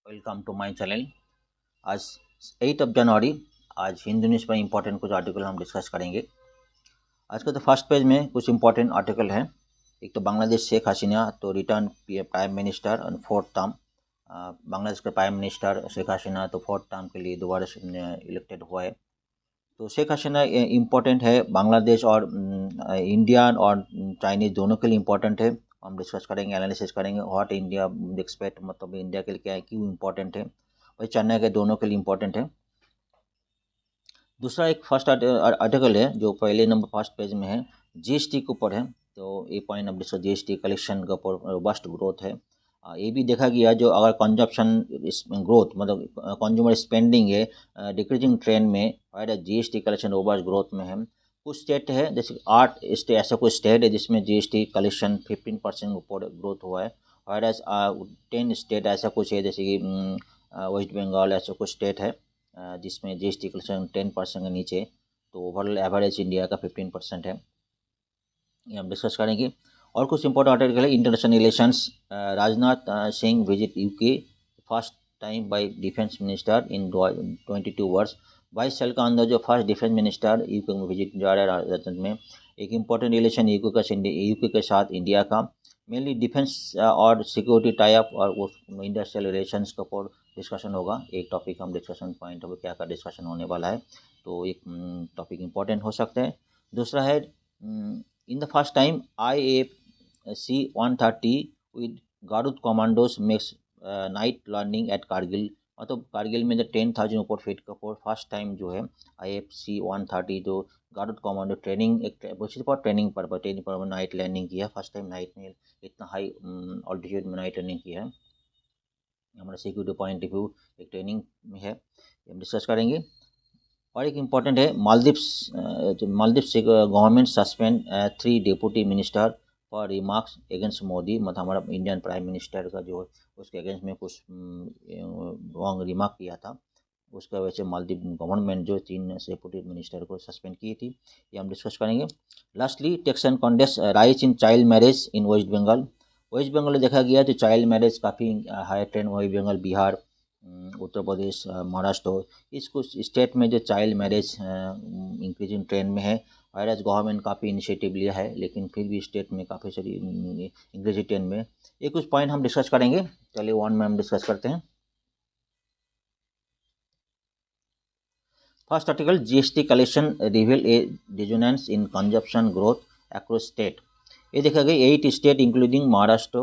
Welcome to my channel. आज 8 जनवरी, आज Hindu news पर इम्पोर्टेंट कुछ आर्टिकल हम डिस्कस करेंगे। आज का तो फर्स्ट पेज में कुछ इम्पोर्टेंट आर्टिकल है। एक तो बांग्लादेश शेख हसीना तो रिटर्न प्राइम मिनिस्टर और फोर्थ टर्म। बांग्लादेश के प्राइम मिनिस्टर शेख हसीना तो फोर्थ टर्म के लिए दोबारा इलेक्टेड हुआ है। तो शेख हसीना इम्पोर्टेंट है, बांग्लादेश और इंडिया और चाइनीज़ दोनों के लिए इम्पोर्टेंट है। हम डिस्कस करेंगे, एनालिसिस करेंगे व्हाट इंडिया एक्सपेक्ट, मतलब इंडिया के लिए क्या है, क्यों इम्पोर्टेंट है, भाई चाइना के दोनों के लिए इम्पोर्टेंट है। दूसरा एक फर्स्ट आर्टिकल है जो पहले नंबर फर्स्ट पेज में है, जीएसटी के ऊपर है। तो ये पॉइंट अब डिस्कस, जीएसटी कलेक्शन के ऊपर रोबस्ट ग्रोथ है। ये भी देखा गया जो अगर कंजप्शन ग्रोथ मतलब कंज्यूमर स्पेंडिंग है डिक्रीजिंग ट्रेंड में, और जीएसटी कलेक्शन रोबस्ट ग्रोथ में है। कुछ स्टेट है जैसे 8 स्टेट, ऐसा कुछ स्टेट है जिसमें जीएसटी कलेक्शन 15% ऊपर ग्रोथ हुआ है, और 10 स्टेट ऐसा कुछ है जैसे कि वेस्ट बंगाल, ऐसा कुछ स्टेट है जिसमें जीएसटी कलेक्शन 10% के नीचे। तो ओवरऑल एवरेज इंडिया का 15% है, ये हम डिस्कस करेंगे। और कुछ इंपॉर्टेंट आर्टिकल है, international relations, Rajnath Singh visit UK first time bye defence minister in 22 वर्ष। 22 साल का अंदर जो फर्स्ट डिफेंस मिनिस्टर यूके में विजिट जा रहा है राजनाथ में। एक इम्पोर्टेंट रिलेशन यूके के साथ इंडिया का, मेनली डिफेंस और सिक्योरिटी टाई अप और इंडस्ट्रियल रिलेशंस के ऊपर डिस्कशन होगा। एक टॉपिक हम डिस्कशन पॉइंट होगा, क्या का डिस्कशन होने वाला है, तो एक टॉपिक इम्पोर्टेंट हो सकता है। दूसरा है, in the first time IAC-130 with Garud commandos makes night landing at Kargil। मतलब कारगिल में जो 10,000 ऊपर फीट का ऊपर फर्स्ट टाइम जो है IFC-130 जो गारुद कमांडो ट्रेनिंग, एक ट्रेनिंग पर नाइट लैंडिंग किया। फर्स्ट टाइम नाइट में इतना हाई ऑल्टीट्यूड में नाइट लैंडिंग किया है। हमारा सिक्योरिटी पॉइंट ऑफ व्यू एक ट्रेनिंग में है, हम डिस्कस करेंगे। और एक इम्पॉर्टेंट है, Maldives government suspend 3 deputy minister for remarks against Modi. मतलब हमारा इंडियन प्राइम मिनिस्टर का जो उसके अगेंस्ट में कुछ रॉन्ग रिमार्क किया था, उसका वजह से मालदीव गवर्नमेंट जो 3 डेप्यूटी मिनिस्टर को सस्पेंड की थी, ये हम डिस्कस करेंगे। Lastly, text and context rise in child marriage in West Bengal. West Bengal में देखा गया तो चाइल्ड मैरिज काफ़ी high trend, West Bengal, Bihar, Uttar Pradesh, Maharashtra, इस कुछ स्टेट में जो चाइल्ड मैरिज इंक्रीजिंग ट्रेंड में है। और एज गवर्नमेंट काफ़ी इनिशिएटिव लिया है, लेकिन फिर भी स्टेट में काफ़ी सारी इंक्रीजिंग ट्रेंड में। ये कुछ पॉइंट हम डिस्कस करेंगे, चलिए वन में हम डिस्कस करते हैं। First article, GST collection reveal a dissonance in consumption growth across state. ये देखा गया 8 स्टेट इंक्लूडिंग महाराष्ट्र,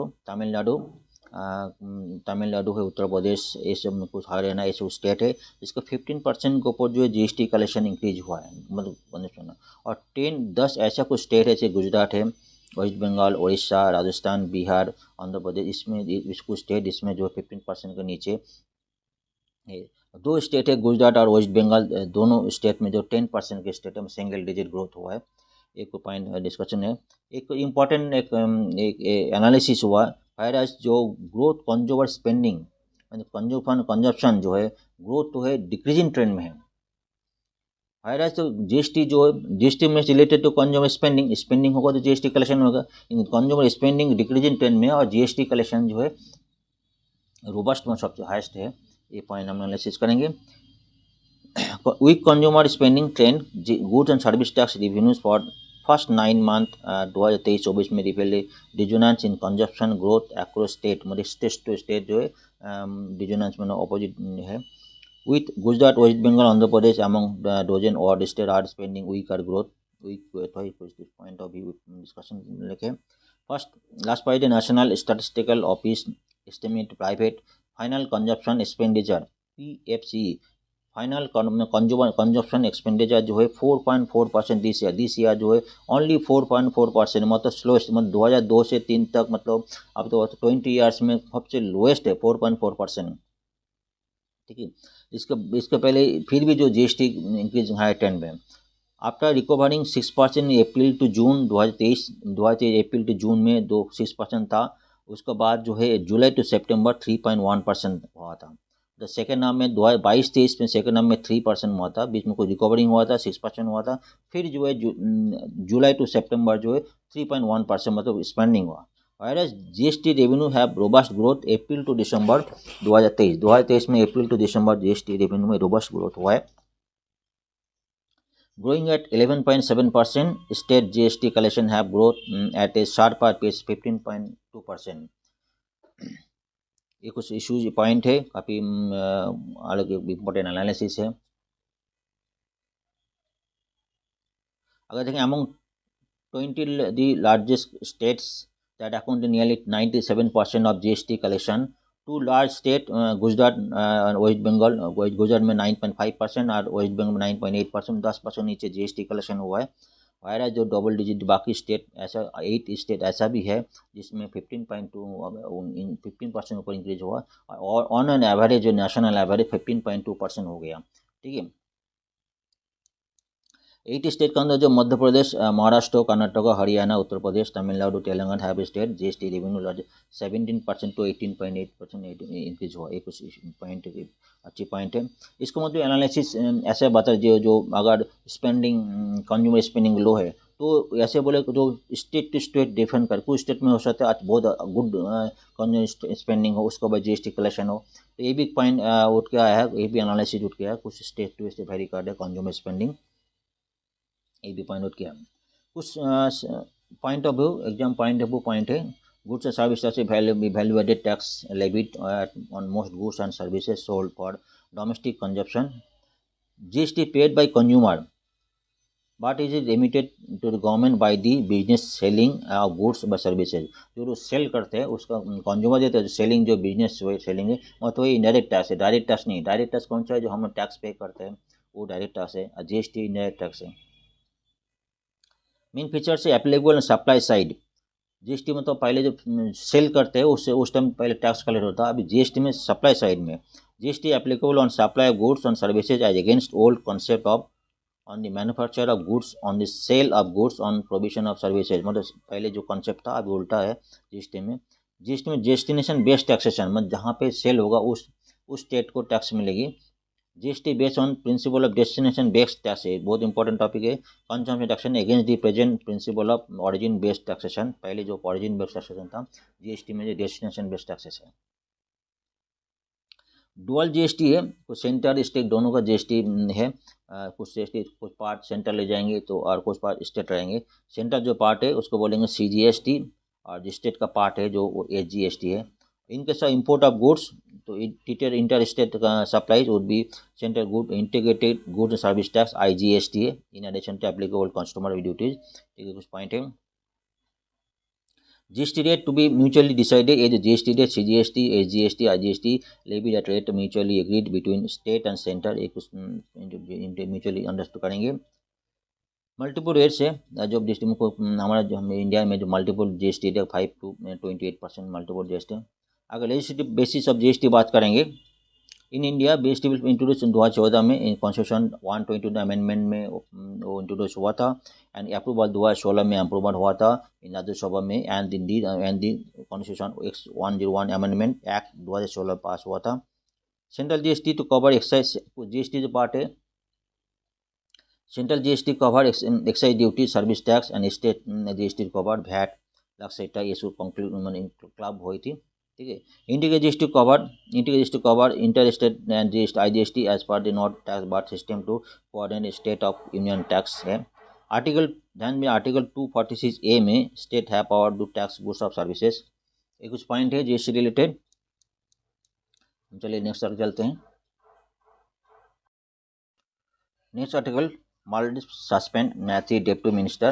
तमिलनाडु है, उत्तर प्रदेश, ये सब में कुछ हरियाणा, ये सब स्टेट है इसका 15% के ऊपर जो है जीएसटी कलेक्शन इंक्रीज हुआ है, मतलब। और 10 ऐसा कुछ स्टेट है जैसे गुजरात है, वेस्ट बंगाल, उड़ीसा, राजस्थान, बिहार, आंध्र प्रदेश, इसमें कुछ स्टेट इसमें जो 15% के नीचे है। 2 स्टेट है गुजरात और वेस्ट बंगाल, दोनों स्टेट में जो 10% के स्टेट है सिंगल डिजिट ग्रोथ हुआ है। एक पॉइंट डिस्कशन है। एक इम्पॉर्टेंट एक एनालिसिस हुआ, वायरस जो ग्रोथ कंज्यूमर स्पेंडिंग कंजप्शन जो है ग्रोथ तो है डिक्रीजिंग ट्रेंड में है। वायरस तो जीएसटी जो है, जीएसटी में रिलेटेड टू कंज्यूमर स्पेंडिंग होगा तो जीएसटी कलेक्शन होगा, लेकिन कंज्यूमर स्पेंडिंग डिक्रीजिंग ट्रेंड में है और जीएसटी कलेक्शन जो है रोबस्ट में सबसे हाईएस्ट है। ये पॉइंट हम एनालिसिस करेंगे। Weak consumer spending trend, goods and services tax revenues for first 9 month 2023-24 में reveal dissonance in consumption growth across state, मतलब स्टेट टू स्टेट जो है डिजोनेंस में अपोजिट है। With Gujarat, West Bengal, Andhra Pradesh among dozen और state are spending weaker growth, point of view discussion लिखे। First last point, national statistical office estimate private final consumption expenditure PFC, final consumption expenditure जो है 4.4% this year जो है only 4.4%, मतलब slowest, मतलब 2002 से 3 तक, मतलब अब तो 20 ईयर्स में सबसे लोएस्ट है 4.4%। ठीक है, इसके पहले फिर भी जो जीएसटी इंक्रीज हाई ट्रेंड में। After recovering 6% April to June 2023 April to June में 6% था, उसके बाद जो है जुलाई टू सितंबर 3.1% हुआ था। तो सेकेंड हाफ में 2022-23 में सेकेंड हाफ में 3% हुआ था, बीच में कोई रिकवरिंग हुआ था, 6% हुआ था, फिर जो है जुलाई टू सितंबर जो है 3.1% मतलब स्पेंडिंग हुआ। Whereas GST revenue have robust growth April to December 2023 में April to December GST revenue में रोबस्ट ग्रोथ हुआ है, growing at 11.7%. State GST collection have growth at a sharper pace 15.2%. ये कुछ इश्यूज पॉइंट है, काफ़ी अलग इम्पोर्टेंट एनालिसिस है। अगर देखें among 20 the largest states that account to nearly 97% of GST collection, to large state Gujarat West Bengal, Gujarat में 9.5% और वेस्ट बंगाल में 9.8%, 10% नीचे GST कलेक्शन हुआ है। वायरा जो डबल डिजिट बाकी स्टेट ऐसा 8 स्टेट ऐसा भी है जिसमें 15% ऊपर इंक्रीज हुआ और ऑन एन एवरेज जो नेशनल एवरेज 15.2% हो गया। ठीक है, 8 स्टेट के अंदर जो Madhya Pradesh, Maharashtra, Karnataka, Haryana, Uttar Pradesh, Tamil Nadu, Telangana have state GST revenue 17% to 18.8% increase हुआ। एक पॉइंट अच्छी पॉइंट है। इसको मतलब एनालिसिस ऐसे बता जो अगर स्पेंडिंग कंज्यूमर स्पेंडिंग लो है तो ऐसे बोले जो स्टेट टू स्टेट डिफरेंट कर, कुछ स्टेट में हो सकता है आज बहुत गुड कंज्यूमर स्पेंडिंग हो, उसको बाद GST कलेक्शन हो, तो ये भी पॉइंट उठ के आया है, ये भी एनालिसिस उठ के आया, कुछ स्टेट टू स्टेट वेरी कर है कंज्यूमर स्पेंडिंग, ये भी पॉइंट आउट किया। कुछ point of view exam point of view point है, goods and services tax value added tax levied on most goods and services sold for domestic consumption, GST paid by consumer but is remitted to the government by the business selling of goods by services. जो लोग cell करते हैं उसका consumer देते हैं, selling जो business selling है और तो ये इनडायरेक्ट टैक्स है, डायरेक्ट टैक्स नहीं। डायरेक्ट टैक्स कौन सा है, जो हम टैक्स पे करते हैं वो डायरेक्ट टैक्स है, और GST इनडायरेक्ट टैक्स है। मेन फीचर से एप्लीकेबल सप्लाई साइड, GST में तो पहले जो सेल करते हैं उससे उस टाइम पहले टैक्स कलेक्ट होता है, अभी GST में सप्लाई साइड में GST applicable on supply of goods on services as against old concept of on the manufacture of goods on the sale of goods on provision of services. मतलब पहले जो concept था अभी उल्टा है GST में। GST में डेस्टिनेशन बेस्ड टैक्सेशन, मतलब जहाँ पे सेल होगा उस स्टेट को टैक्स मिलेगी। GST based on principle of destination based tax है, बहुत इंपॉर्टेंट टॉपिक है। Consumption taxation against the present principle of origin based taxation, पहले जो ऑरिजिन बेस्ड टैक्सेशन था GST में जो डेस्टिनेशन बेस्ड टैक्सेस है। डुअल GST है, कुछ सेंटर स्टेट दोनों का GST है, कुछ GST कुछ पार्ट सेंटर ले जाएंगे तो और कुछ पार्ट स्टेट रहेंगे। सेंटर जो पार्ट है उसको बोलेंगे CGST और जो स्टेट का पार्ट है जो SGST है। In case of import of goods, तो interstate supplies would be central good integrated goods and service tax IGST है, in addition to applicable consumer duties। ठीक है, कुछ पॉइंट है। GST rate to be mutually decided is GST rate, CGST, SGST, IGST levied at rate mutually agreed between state and center, एक कुछ mutually understand करेंगे। Multiple rates है, जो GST में हमारा जो हम इंडिया में जो मल्टीपल GST है 5 to 28% मल्टीपल GST है। अगर लेजिस्लेटिव बेसिस ऑफ GST बात करेंगे, in India GST bill introduce 2014 में कॉन्स्टिट्यूशन 122 अमेंडमेंट में वो इंट्रोड्यूस हुआ था एंड अप्रूवल 2016 में अप्रूवल हुआ था इन राज्यसभा में and the constitution 101 amendment act 2016 pass हुआ था। Central GST to cover excise, GST जो पार्ट है central GST cover excise duty, service tax and state GST cover VAT लक्सेटा, ये सब कंक्लूड क्लब हुई थी। ठीक है, integrated GST cover inter state and IGST as per the not tax bar system to coordinate state of union tax है। Article ध्यान में आर्टिकल 246A में स्टेट है power to tax goods of services. ये कुछ पॉइंट है GST related. चलिए next article चलते हैं। Next article, Maldives suspend Matthew Deputy Minister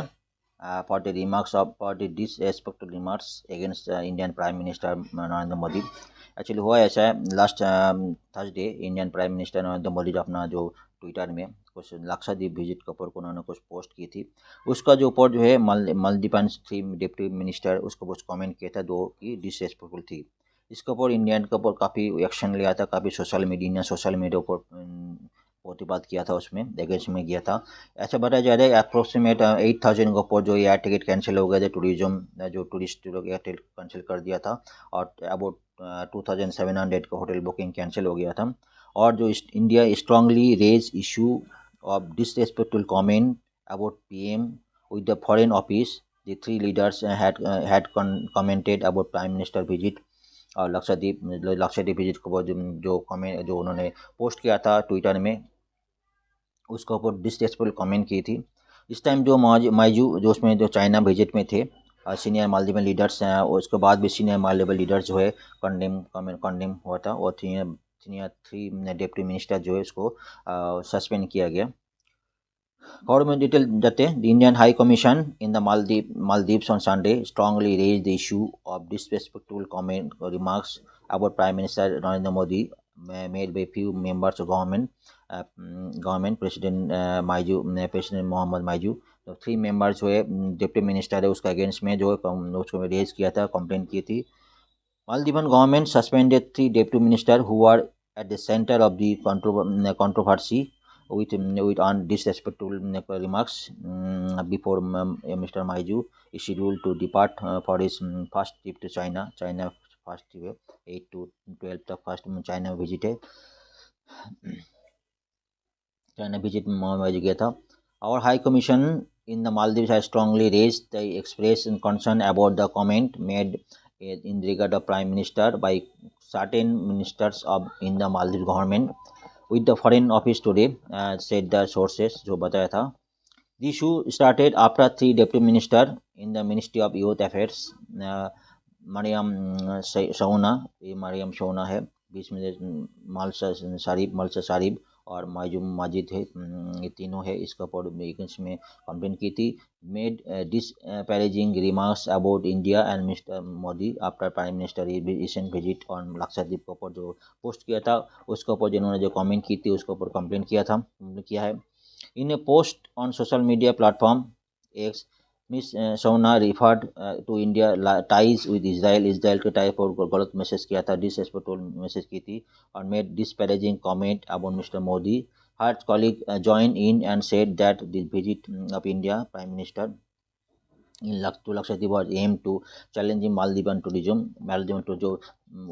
for the remarks of for the disrespectful remarks against Indian Prime Minister Narendra Modi. Actually हुआ ऐसा है, last Thursday Indian prime minister Narendra Modi अपना जो ट्विटर में कुछ लक्षद्वीप विजिट के ऊपर उन्होंने कुछ पोस्ट की थी, उसका जो ऊपर जो है मालदीपान थी डिप्टी मिनिस्टर, उसको कुछ कमेंट किया था दो कि डिसरेस्पेक्टफुल थी। इसके ऊपर इंडियन के ऊपर काफ़ी एक्शन लिया था, काफ़ी सोशल मीडिया ऊपर प्रतिवाद किया था, उसमें अगेंस्ट में किया था। ऐसा बताया जा रहा है अप्रोक्सीमेट 8,000 के ऊपर जो एयर टिकट कैंसिल हो गए थे, टूरिज्म जो टूरिस्ट लोग एयर टिकट कैंसिल कर दिया था और अबाउट 2,700 का होटल बुकिंग कैंसिल हो गया था। और जो India strongly raise issue of disrespectful comment about PM with the foreign office The three leaders had commented about Prime Minister visit और लक्षद्वीप विजिट को जो कमेंट जो उन्होंने पोस्ट किया था ट्विटर में, उसके ऊपर डिसरेस्पेक्टफुल कमेंट की थी। इस टाइम जो माइजू जो उसमें जो चाइना विजिट में थे, सीनियर मालदीवन लीडर्स हैं, उसके बाद भी सीनियर मालदीवन लीडर्स जो है कंडेम हुआ था, और थ्री डिप्टी मिनिस्टर जो है उसको सस्पेंड किया गया। और में डिटेल जाते हैं। The Indian high commission in the Maldives on Sunday strongly raised the issue of disrespectful comment or remarks about Prime Minister Narendra Modi made by few members of government President President Mohammad Maiju। तो 3 members जो है deputy minister है उसका against में जो है उसको raise किया था, कंप्लेंट की थी। Maldivian government suspended 3 deputy ministers who were at the center of the controversy with disrespectful remarks before Mr. Maiju is scheduled to depart for his first trip to China first trip 8 to 12 तक first China visit है, China visit में माइजू गया था। Our High Commission in the Maldives has strongly raised the expressed concern about the comment made in regard of Prime Minister by certain ministers in the Maldives government with the Foreign Office today, said the sources, जो बताया था। The issue started after 3 deputy minister in the Ministry of Youth Affairs, Maryam शौना, ये मरियम शौना है, बीच में मलसा शारिब और माइजूम माजिद है, ये तीनों है, इसका अगेंस्ट में कंप्लेन की थी। Made disparaging remarks about India and mister Modi after prime minister recent visit on Lakshadweep के ऊपर जो पोस्ट किया था उसके ऊपर जिन्होंने जो कमेंट की थी उसके ऊपर कंप्लेन किया है। In a post on social media platform X, miss Shiuna referred to India ties with Israel के टाइप और गलत मैसेज किया था, डिसरेस्पेक्टफुल मैसेज की थी, और made disparaging comment about mister Modi. Her colleague joined in and said that the visit of India Prime Minister to Lakshadweep was aimed to challenging Maldivian tourism। मालदीवन तो जो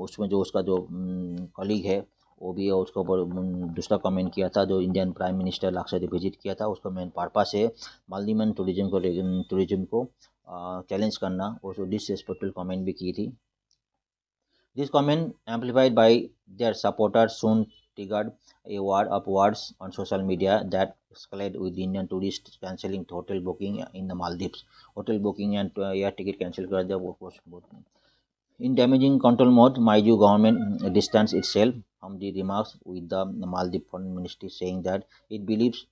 उसमें जो उसका जो कॉलीग है वो भी उसके ऊपर दूसरा कमेंट किया था, जो Indian prime minister Lakshadweep visit किया था उसका मेन पर्पस है मालदीवन टूरिज्म को चैलेंज करना, और डिसरेस्पेक्टफुल कमेंट भी की थी। This comment, amplified by their supporters, soon triggered a war of words on social media that escalated with Indian tourists cancelling hotel booking in the Maldives। Hotel booking and air ticket cancel कर दिया वो। In damaging control mode, Maiju government distanced itself from the remarks with the Maldives Foreign Ministry, saying that it believes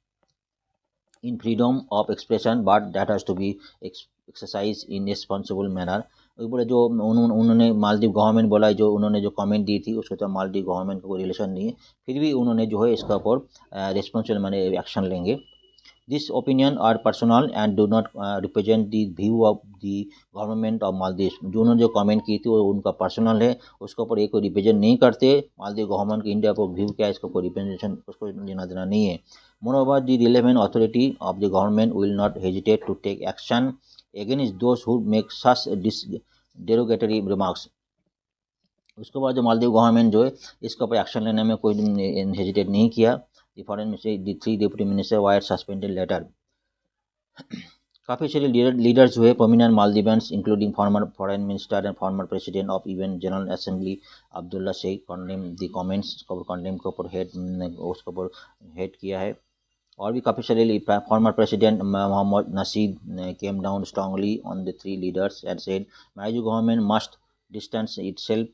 in freedom of expression but that has to be exercised in responsible manner। बोले जो उन्होंने Maldives government बोला, जो उन्होंने जो comment दी थी उसके साथ मालदीव गवर्नमेंट का कोई रिलेशन नहीं है, फिर भी उन्होंने जो है इसका ऊपर रिस्पॉन्सिबल माने एक्शन लेंगे। This opinion are personal and do not represent the view of the government of Maldives. जो उन्होंने जो कमेंट की थी वो उनका पर्सनल है, उसके ऊपर एक रिप्रेजेंट नहीं करते मालदीव गवर्नमेंट की इंडिया पर व्यू क्या है, इसका कोई रिप्रेजेंटेशन उसको लेना देना नहीं है। Moreover, the relevant authority of the government will not hesitate to take action against those who make such derogatory remarks। उसके बाद जो मालदीव गवर्नमेंट जो है इसके ऊपर एक्शन लेने में कोई हेजिटेट नहीं किया। The foreign minister, the 3 deputy ministers were suspended later। काफ़ी सारे लीडर्स जो है prominent Maldivians including former foreign minister and former president of even general assembly Abdulla Sheikh condemn the comments, condemn के ऊपर उसके ऊपर हेड किया है। और भी काफ़ी सारे farmer president Mohamed Nasheed came down strongly on the 3 leaders and said Muizzu government must distance itself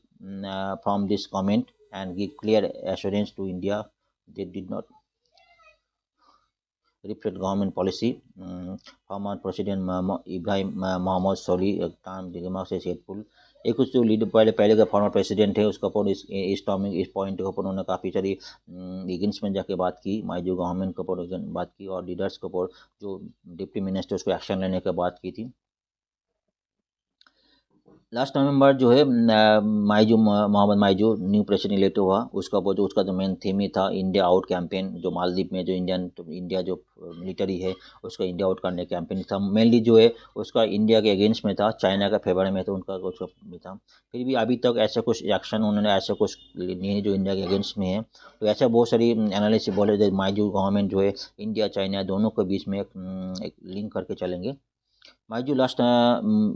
from this comment and give clear assurance to India they did not reflect government policy। former president Ibrahim Mohamed Solih remarks is helpful. एक कुछ जो leader पहले का former president है उसका ऊपर इस point के ऊपर उन्होंने काफ़ी सारी एगेंस्ट में जाके बात की, माइजू गवर्नमेंट के ऊपर बात की, और लीडर्स के ऊपर जो डिप्टी मिनिस्टर उसको एक्शन लेने की बात की थी। लास्ट नवंबर जो है मोहम्मद माइजू न्यू प्रेसिडेंट इलेक्ट हुआ, उसका जो मेन थीम ही था इंडिया आउट कैंपेन, जो मालदीव में जो इंडिया जो मिलिट्री है उसका इंडिया आउट करने कैंपेन था। मेनली जो है उसका इंडिया के अगेंस्ट में था, चाइना का फेवर में था, उनका कुछ भी था। फिर भी अभी तक ऐसा कुछ एक्शन उन्होंने ऐसा कुछ नहीं है जो इंडिया के अगेंस्ट में है। तो ऐसा बहुत सारी एनालिसिस बोले माइजू गवर्नमेंट जो है इंडिया चाइना दोनों के बीच में एक लिंक करके चलेंगे। Muizzu last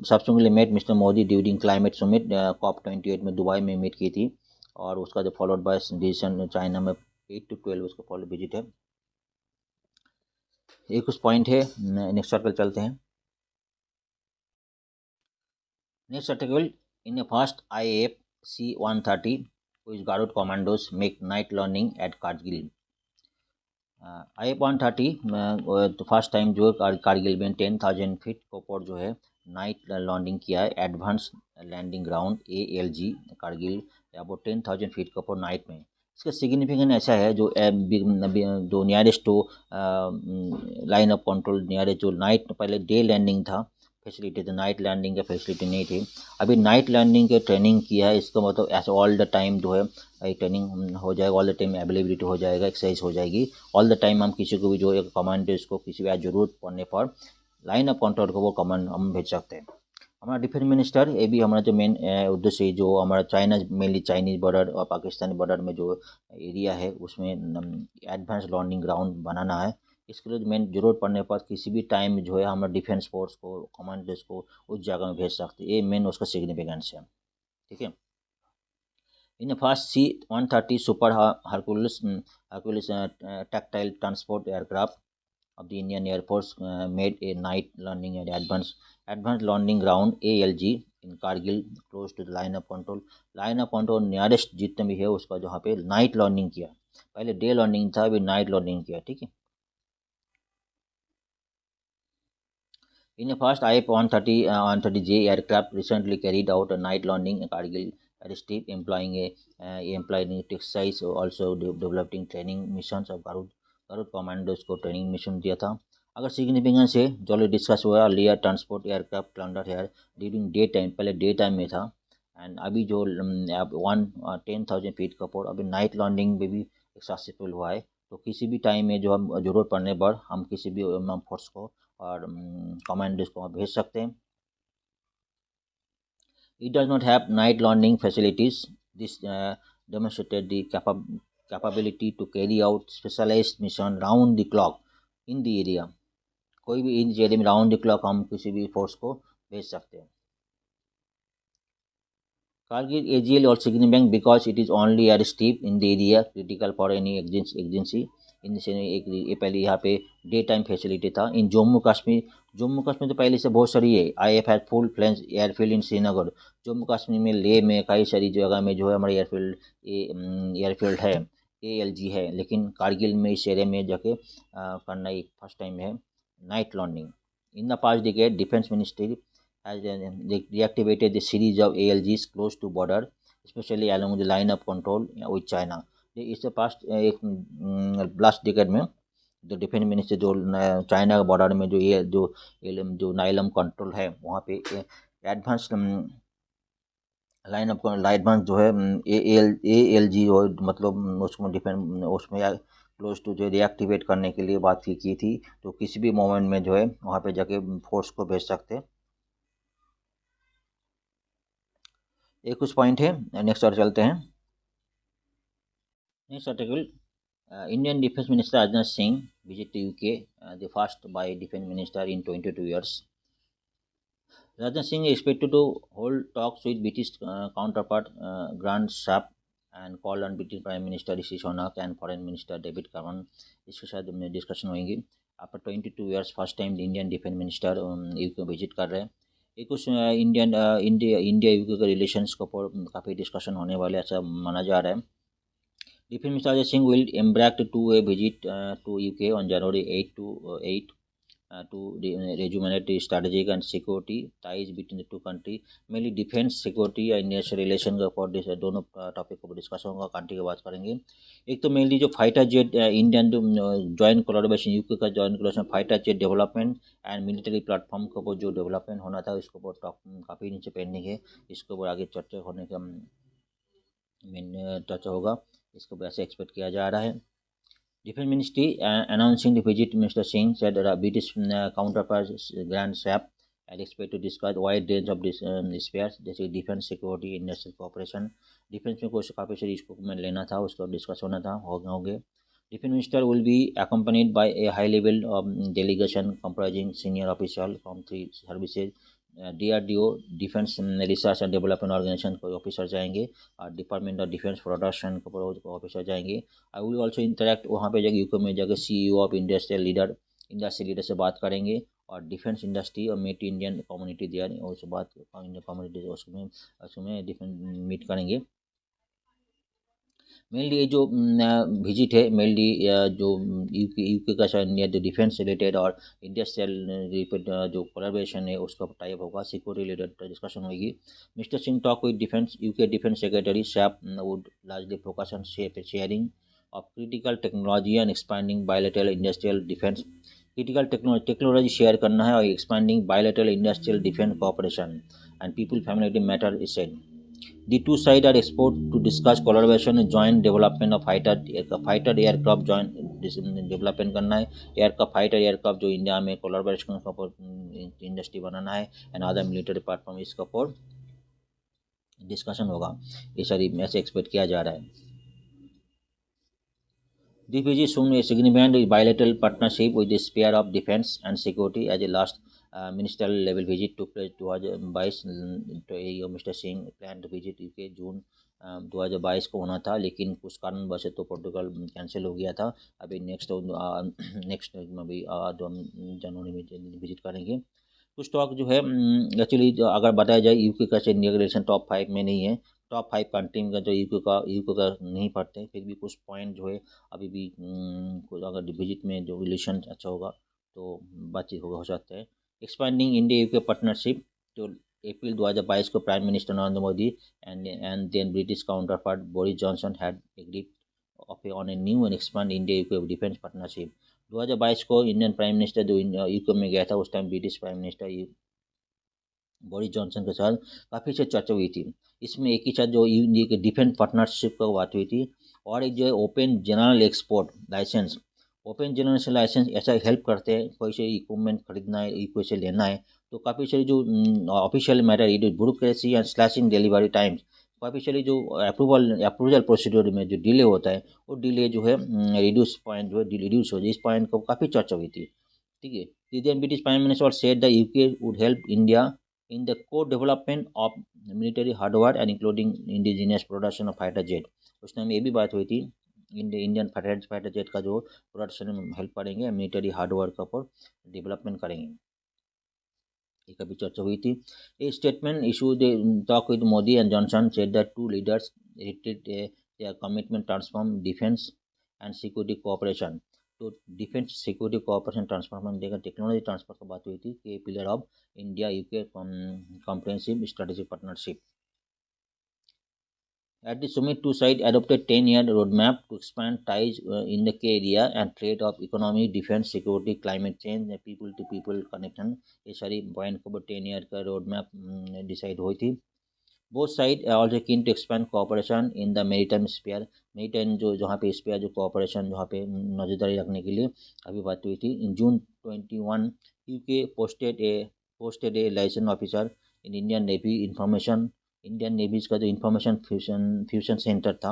subsequently met mister Modi during climate summit COP28 में दुबई में मीट की थी, और उसका जो फॉलोड बाय डिसीजन चाइना में 8 to 12 उसका फॉलो विजिट है। एक कुछ पॉइंट है, नेक्स्ट आर्टिकल चलते हैं। Next article, in A fast IAF C-130 which Garud commandos make night landing at Kargil। IAF-130 तो फर्स्ट टाइम जो कारगिल में 10,000 फीट के ऊपर जो है नाइट लैंडिंग किया है। Advance landing ground ALG Kargil about 10,000 feet के ऊपर नाइट में। इसका सिग्निफिकेंस ऐसा है, जो nearest to line of control nearest जो नाइट पहले डे लैंडिंग था फैसिलिटी, तो नाइट लैंडिंग का फैसिलिटी नहीं थी। अभी नाइट लैंडिंग के ट्रेनिंग किया है, इसका मतलब ऐसे ऑल द टाइम जो है ट्रेनिंग हो जाएगा, ऑल द टाइम अवेलेबिलिटी हो जाएगा, एक्सरसाइज हो जाएगी ऑल द टाइम। हम किसी को भी जो एक कमांडर्स को किसी भी ज़रूरत पड़ने पर लाइन ऑफ कंट्रोल को वो कमांड हम भेज सकते हैं। हमारा डिफेंस मिनिस्टर, ये भी हमारा जो मेन उद्देश्य जो हमारा चाइना मेनली चाइनीज़ बॉर्डर और पाकिस्तानी बॉर्डर में जो एरिया है उसमें एडवांस लैंडिंग ग्राउंड बनाना है। इसके लिए मेन जरूरत पड़ने पर किसी भी टाइम जो है हमारा डिफेंस फोर्स को कमांडर्स को उस जगह में भेज सकते हैं। ये मेन उसका सिग्निफिकेंस है, ठीक है। In a fast C-130 Super Hercules tactile transport aircraft of the Indian Air Force made a night landing at advanced landing ground ALG in Kargil close to the line of control। Line of control nearest जितने भी है उसका जहाँ पे night landing किया, पहले day landing था, अभी नाइट लैंडिंग किया, ठीक है। In a fast IF-130J aircraft recently carried out a night landing at Kargil airstrip, employing to exercise, also developing training missions of Garud commandos को ट्रेनिंग मिशन दिया था। अगर सिग्निफिकेंस है जो ऑलरेडी डिस्कस हुआ, अर्लियर ट्रांसपोर्ट एयरक्राफ्ट लैंडर है during day time, पहले day time में था, एंड अभी जो 10,000 फीट का ऊपर अभी नाइट लैंडिंग में भी सक्सेसफुल हुआ है। तो किसी भी टाइम में जो हम जरूरत पड़ने पर हम किसी भी फोर्स को और कमांडर्स को भेज सकते हैं। It does not have night landing facilities. This demonstrated the capability to carry out specialized mission round the clock in the area। कोई भी इन एरिया में राउंड द क्लॉक हम किसी भी फोर्स को भेज सकते हैं। Kargil AGL or significant because it is only airstrip in the area critical for any emergency। ये पहले यहाँ पे डे टाइम फैसिलिटी था। इन जम्मू कश्मीर तो पहले से बहुत सारी है। IAF has full flange airfield in Srinagar. Jammu Kashmir में लेह में कई सारी जगह में जो है हमारा एयरफील्ड है, ALG है, लेकिन कारगिल में इस एरिया में जाके करना एक फर्स्ट टाइम है night landing. In the past decade defence ministry has deactivated the series of ALGs close to border, especially along the line of control with China। इससे पास्ट एक लास्ट डिकेड में जो defence minister जो China के border में जो नाइलम control है वहाँ पे एडवांस लाइन ऑफ एडवांस जो है ALG हो, मतलब उसको डिफेंस उसमें क्लोज टू जो रिएक्टिवेट करने के लिए बात की थी। तो किसी भी मोमेंट में जो है वहाँ पे जाके फोर्स को भेज सकते हैं। ये कुछ पॉइंट है, नेक्स्ट और चलते हैं। Next article, Indian defence minister Rajnath Singh visit to UK, the first by defence minister in 22 years। Rajnath Singh expected to hold talks with British counterpart Grant Shapps and call on British prime minister Rishi Sunak and foreign minister David Cameron. इसके साथ discussion होंगी। After 22 years first time Indian defence minister UK visit कर रहे हैं। ये कुछ India UK के relations के ऊपर काफ़ी डिस्कशन होने वाले ऐसा माना जा रहा है। Defence minister Ajay Singh will embark to a visit to UK on January 8 to rejuvenate strategic and security ties between the two countries। Mainly defence security या इंडिया रिलेशन के ऊपर दोनों टॉपिक को डिस्कस होगा, कंट्री की बात करेंगे। एक तो मेनली जो फाइटर जेट इंडियन जो जॉइंट कोलैबोरेशन UK का joint collaboration fighter jet development and military platform के ऊपर जो डेवलपमेंट होना था इसके ऊपर काफ़ी नीचे पेंडिंग है। इसके ऊपर आगे चर्चा होने का मेन चर्चा होगा, इसको वैसे एक्सपेक्ट किया जा रहा है। Defense Ministry announcing the visit, Mr. Singh said that British counterpart Grand Shap had expected to discuss wide range of spheres जैसे defence security industrial cooperation. Defence में कुछ काफ़ी सारी इसको में लेना था, उसका डिस्कस होना था होंगे। Defense Minister will be accompanied by a high-level delegation comprising senior officials from three services. DRDO defence research and development organisation को ऑफिसर जाएंगे और डिपार्टमेंट ऑफ डिफेंस प्रोडक्शन को ऑफिसर जाएंगे। आई विल ऑल्सो इंटरेक्ट वहाँ पे जगह UK में जगह CEO ऑफ इंडस्ट्री लीडर से बात करेंगे और डिफेंस इंडस्ट्री और मेट इंडियन कम्युनिटी दिया उससे बात इंडियन कम्युनिटी उसमें डिफेंस मीट करेंगे। मेनली ये जो विजिट है मेनली जो यूके का शायद इंडिया जो डिफेंस रिलेटेड और इंडस्ट्रियल रिलेटेड जो कोलैबोरेशन है उसका टाइप होगा, सिक्योरिटी रिलेटेड डिस्कशन होगी। Mister Singh talk with defence UK defence secretary Shapps would largely focus on sharing of critical technology and expanding bilateral industrial defence. Critical technology share करना है और expanding bilateral industrial defence cooperation and people familiarity matter is said. The two sides are exposed to discuss collaboration and joint development of fighter aircraft joint development करना है, fighter aircraft जो India में collaboration का industry बनाना है and other military platform इसका ऊपर discussion होगा, ये सारी ऐसे एक्सपेक्ट किया जा रहा है। The visit soon a significant bilateral partnership with the sphere of defense and security as a last ministerial level visit took place 2022 तो mister Singh plan to visit UK June 2022 को होना था, लेकिन कुछ कारणवश तो प्रोटोकॉल कैंसिल हो गया था। अभी नेक्स्ट अभी जनवरी में विजिट करेंगे। कुछ टॉक जो है एक्चुअली अगर बताया जाए यूके का इंडिया का रिलेशन टॉप 5 में नहीं है, टॉप 5 कंट्री का जो यूके का नहीं पढ़ते, फिर भी कुछ पॉइंट जो है अभी भी कुछ अगर विजिट में जो रिलेशन अच्छा होगा तो बातचीत हो सकता है। एक्सपांडिंग इंडिया यूके पार्टनरशिप तो अप्रैल 2022 को prime minister Narendra Modi and then British counterpart Boris Johnson had agreed on a new and expand India UK defence partnership. 2022 को इंडियन प्राइम मिनिस्टर जो यूके में गया था उस time British prime minister Boris Johnson के साथ काफ़ी अच्छी चर्चा हुई थी। इसमें एक ही साथ जो इंडिया के डिफेंस पार्टनरशिप का बात हुई थी और एक जो है open general export licence, open general licence ऐसा हेल्प करते हैं कोई से इक्विपमेंट खरीदना है कोई से लेना है तो काफ़ी सारी जो official matter bureaucracy and slashing delivery times, काफ़ी सारी जो अप्रूवल प्रोसीड्योर में जो डिले होता है वो डिले जो है रिड्यूस पॉइंट जो है रिड्यूस हो जाए, इस पॉइंट को काफ़ी चर्चा हुई थी। ठीक है, Indian British prime minister said the UK would help India in the co-development of military hardware and including indigenous production of fighter jet। उस टाइम ये भी बात हुई थी इंडियन फाइटर जेट का जो प्रोडक्शन में हेल्प करेंगे, मिलिट्री हार्डवेयर का ऊपर डेवलपमेंट करेंगे, ये कभी चर्चा हुई थी। ए statement issue the talk with Modi and Johnson said the two leaders their commitment transform defense and security cooperation तो डिफेंस सिक्योरिटी कोऑपरेशन ट्रांसफॉर्मेशन देगा, टेक्नोलॉजी ट्रांसफर की बात हुई थी कि pillar of India UK comprehensive strategic partnership. At the summit, two sides adopted 10-year roadmap to expand ties in the key area and trade of economy, defense, security, climate change, people-to-people connection। ये सारी point को 10 year का road map decide हुई थी। Both side also keen to expand cooperation in the maritime sphere, maritime जो जहाँ पे spare जो कोऑपरेशन जहाँ पे नजरदारी रखने के लिए अभी बात हुई थी। In June 21 UK posted a liaison officer in Indian Navy information, Indian navy's का जो इंफॉर्मेशन फ्यूशन सेंटर था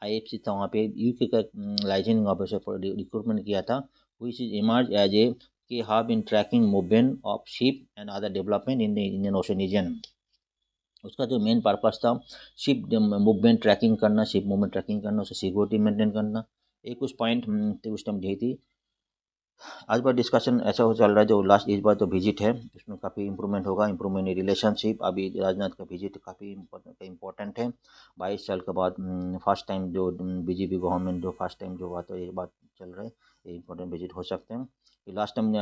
IFC था, वहाँ पे यूके का लाइसेंसिंग ऑफिसर पर रिक्रूटमेंट किया था, which is emerge as a key hub in tracking movement of ship and other development in the Indian Ocean region. उसका जो मेन पर्पस था शिप मूवमेंट ट्रैकिंग करना, शिप मूवमेंट ट्रैकिंग करना, उससे security maintain करना, एक कुछ पॉइंट उस टाइम दी थी। आज बार डिस्कशन ऐसा हो चल रहा है जो लास्ट इस बार जो विजिट है उसमें काफ़ी इंप्रूवमेंट होगा, इंप्रूवमेंट इन रिलेशनशिप। अभी राजनाथ का विजिट काफ़ी इंपॉर्टेंट है, 22 साल के बाद फर्स्ट टाइम जो बीजेपी गवर्नमेंट जो फर्स्ट टाइम जो बात है ये बात चल रहा है, ये इंपॉर्टेंट विजिट हो सकते हैं। लास्ट टाइम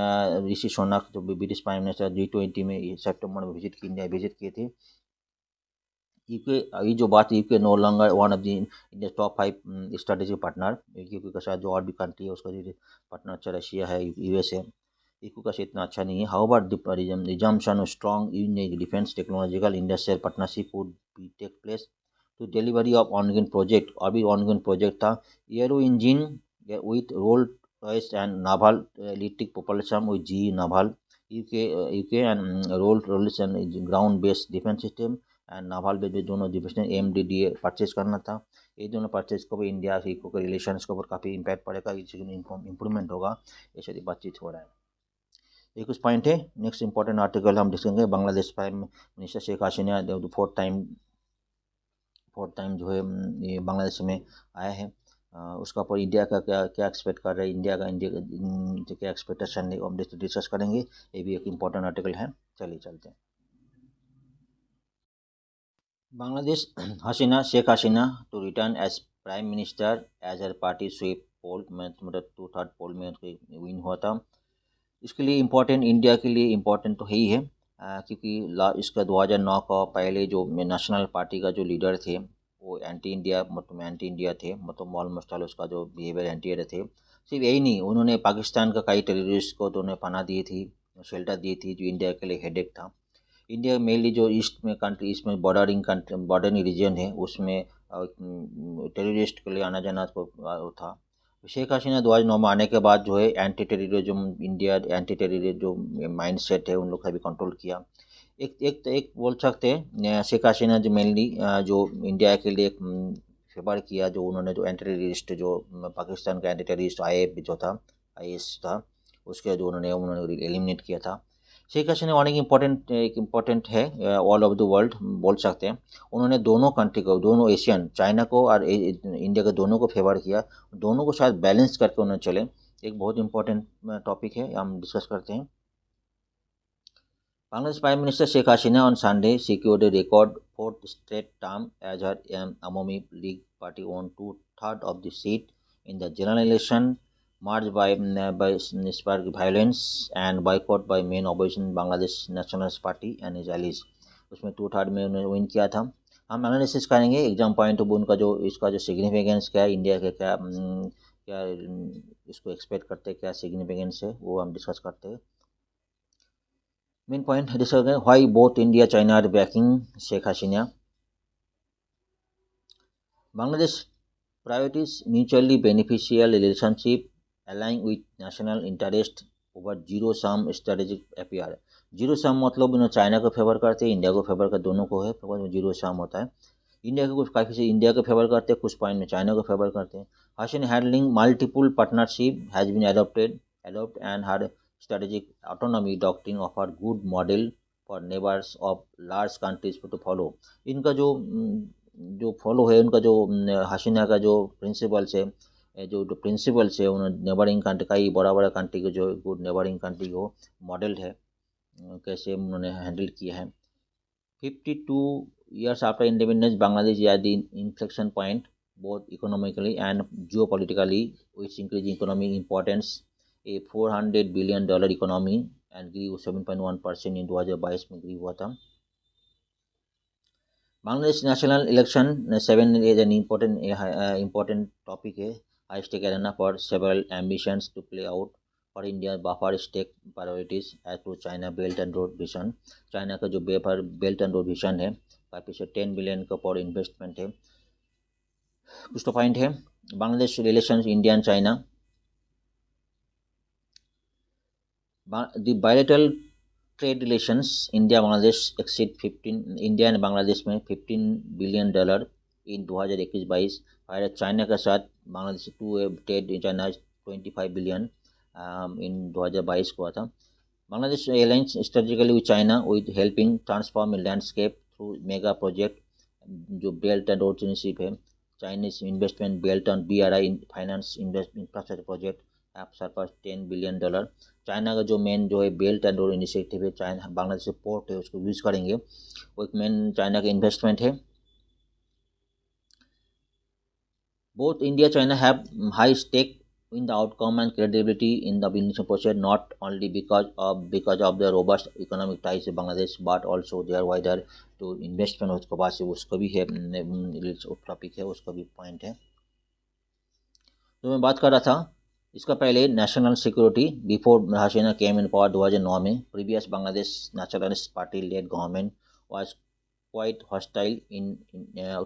ऋषि सोनाक जो ब्रिटिश प्राइम मिनिस्टर G20 में सितंबर में विजिट किए थे। यूके ये जो बात UK no longer one of the India top 5 strategic partner, UK के साथ जो और भी कंट्री है उसका जो पार्टनर अच्छा रशिया है, USA है, यूके का इतना अच्छा नहीं है। However the resumption strong in defence technological industrial partnership would be take place to delivery of ongoing project, और भी ऑनगोइंग प्रोजेक्ट था aero engine with Rolls Royce and naval electric propulsion with GE naval UK and Rolls and ground based defence system and naval base दोनों defence MDDA purchase करना था। ये दोनों purchase को भी इंडिया से इको के रिलेशंस के ऊपर काफ़ी इम्पैक्ट पड़ेगा, इम्प्रूवमेंट होगा, ऐसे बातचीत हो रहा है। ये कुछ पॉइंट है। नेक्स्ट इंपॉर्टेंट आर्टिकल हम डिस्कसेंगे। Bangladesh prime minister Sheikh Hasina fourth time जो है ये बांग्लादेश में आया है। उसका ऊपर इंडिया का क्या क्या एक्सपेक्ट कर रहे हैं, इंडिया का क्या एक्सपेक्टेशन है, हम डिस्कस करेंगे। ये भी एक इम्पॉर्टेंट आर्टिकल है। चलिए चलते हैं। Bangladesh Sheikh Hasina to return as prime minister as her party sweep poll में, मतलब 2/3 पोल में विन हुआ था। इसके लिए इम्पोर्टेंट, इंडिया के लिए इम्पोर्टेंट तो है ही है, क्योंकि इसका 2009 का पहले जो नेशनल पार्टी का जो लीडर थे वो एंटी इंडिया थे, मतलब ऑलमोस्ट ऑल उसका जो बिहेवियर एंटी इंडिया थे। सिर्फ यही नहीं, उन्होंने पाकिस्तान का कई टेररिस्ट को तो उन्हें पनाह दी थी, शेल्टर दी थी, जो इंडिया के लिए हेडेक था। इंडिया मेनली जो ईस्ट में कंट्री, इसमें बॉर्डरिंग रीजन है, उसमें टेररिस्ट के लिए आना जाना तो था। शेख हसीना 2009 में आने के बाद जो है एंटी टेररिज्म जो माइंड सेट है उन लोग का भी कंट्रोल किया। एक बोल सकते हैं शेख हसीना जो मेनली जो इंडिया के लिए फेवर किया, जो उन्होंने जो एंटी टेररिस्ट जो पाकिस्तान का एंटी टेररिस्ट IS था, उसके जो उन्होंने एलिमिनेट किया था। शेख हसीना एक इम्पोर्टेंट है ऑल ओवर द वर्ल्ड बोल सकते हैं। उन्होंने दोनों कंट्री को, दोनों एशियन, चाइना को और इंडिया के दोनों को फेवर किया, दोनों को शायद बैलेंस करके उन्हें चले। एक बहुत इंपॉर्टेंट टॉपिक है, हम डिस्कस करते हैं। Bangladesh Prime Minister Sheikh Hasina on Sunday secured a record fourth straight term as her Awami League party won 2/3 of the seat in the general election, marked by spark violence and boycott by main opposition Bangladesh Nationalist Party and his allies। उसमें 2/3 में उन्होंने win किया था। हम analysis करेंगे exam point of उनका जो इसका जो सिग्निफिकेंस क्या है, इंडिया के क्या इसको एक्सपेक्ट करते हैं, क्या सिग्निफिकेंस है, वो हम डिस्कस करते हैं। मेन पॉइंट डिस्कस करें, why both India China are backing Sheikh Hasina. Bangladesh prioritises mutually beneficial relationship aligning with national interest over zero sum strategic affair. Zero sum मतलब उन्हें चाइना को फेवर करते हैं, इंडिया को फेवर कर, दोनों को है, जीरो सम होता है। इंडिया के कुछ काफ़ी से इंडिया को फेवर करते हैं, कुछ पॉइंट में चाइना को फेवर करते हैं। Hasina handling multiple partnership has been adopt and her strategic autonomy doctrine offer good model for neighbors of large countries to follow। इनका जो फॉलो है, उनका जो हसीना का जो प्रिंसिपल्स है, उन्होंने नेबरिंग कंट्री का ही बड़ा बड़ा कंट्री को जो गुड नेबरिंग कंट्री को मॉडल है, कैसे उन्होंने हैंडल किया है। 52 years after independence, Bangladesh is at the inflection point, both economically and geopolitically, with increasing economic importance, a $400 billion economy and grew 7.1% in 2022 में ग्री हुआ था। Bangladesh national election 7 is an important topic है, high stake arena for several ambitions to play out for India buffer stake priorities as to China Belt and Road Vision। China का जो belt and road vision है, काफ़ी से 10 billion का पर investment है। कुछ तो पॉइंट है। Bangladesh relation India and China, the bilateral trade relations India Bangladesh exceed 15, India and Bangladesh में $15 बिलियन इन 2021-22। और चाइना के साथ Bangladesh trade in China 25 billion in 2022 को था। Bangladesh airlines strategically with China with helping transform landscape through mega project, जो belt and road initiative है, Chinese investment belt on BRI finance infrastructure project आप Sarpass $10 billion. China का जो main जो है belt and road initiative है, चाइना बांग्लादेश पोर्ट है उसको यूज़ करेंगे, वो एक मेन चाइना का इन्वेस्टमेंट है। Both India China have high stake in the outcome and credibility in the business process, not only because of the robust economic ties to Bangladesh, but also their wider to investment। उसके बाद से उसका भी है topic है, उसका भी point है। तो मैं बात कर रहा था इसका पहले national security before Hasina came in power 2009 में, previous Bangladesh Nationalist Party led government was quite hostile